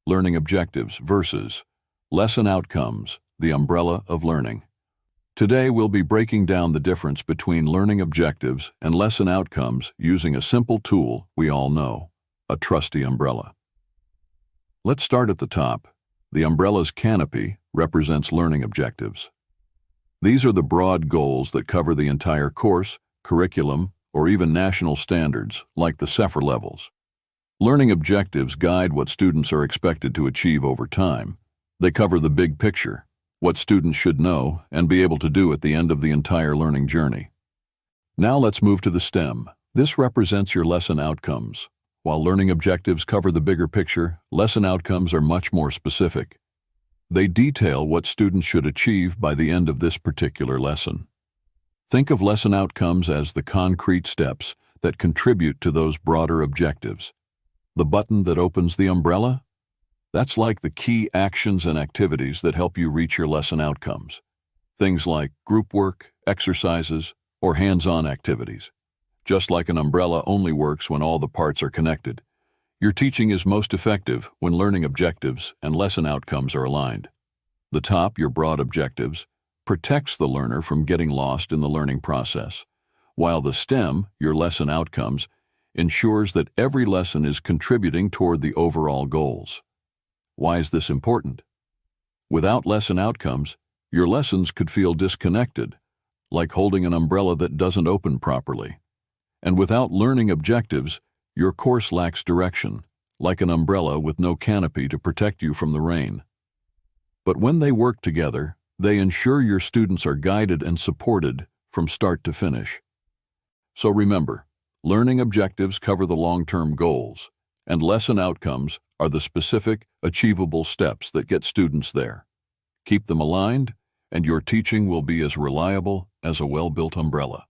learning objectives versus lesson outcomes, the umbrella of learning. Today we'll be breaking down the difference between learning objectives and lesson outcomes using a simple tool we all know, a trusty umbrella. Let's start at the top. The umbrella's canopy represents learning objectives. These are the broad goals that cover the entire course, curriculum, or even national standards, like the CEFR levels. Learning objectives guide what students are expected to achieve over time. They cover the big picture, what students should know and be able to do at the end of the entire learning journey. Now let's move to the STEM. This represents your lesson outcomes. While learning objectives cover the bigger picture, lesson outcomes are much more specific. They detail what students should achieve by the end of this particular lesson. Think of lesson outcomes as the concrete steps that contribute to those broader objectives. The button that opens the umbrella? That's like the key actions and activities that help you reach your lesson outcomes. Things like group work, exercises, or hands-on activities. Just like an umbrella only works when all the parts are connected, your teaching is most effective when learning objectives and lesson outcomes are aligned. The top, your broad objectives, protects the learner from getting lost in the learning process, while the STEM, your lesson outcomes, ensures that every lesson is contributing toward the overall goals. Why is this important? Without lesson outcomes, your lessons could feel disconnected, like holding an umbrella that doesn't open properly. And without learning objectives, your course lacks direction, like an umbrella with no canopy to protect you from the rain. But when they work together, they ensure your students are guided and supported from start to finish. So remember, learning objectives cover the long-term goals, and lesson outcomes are the specific, achievable steps that get students there. Keep them aligned, and your teaching will be as reliable as a well-built umbrella.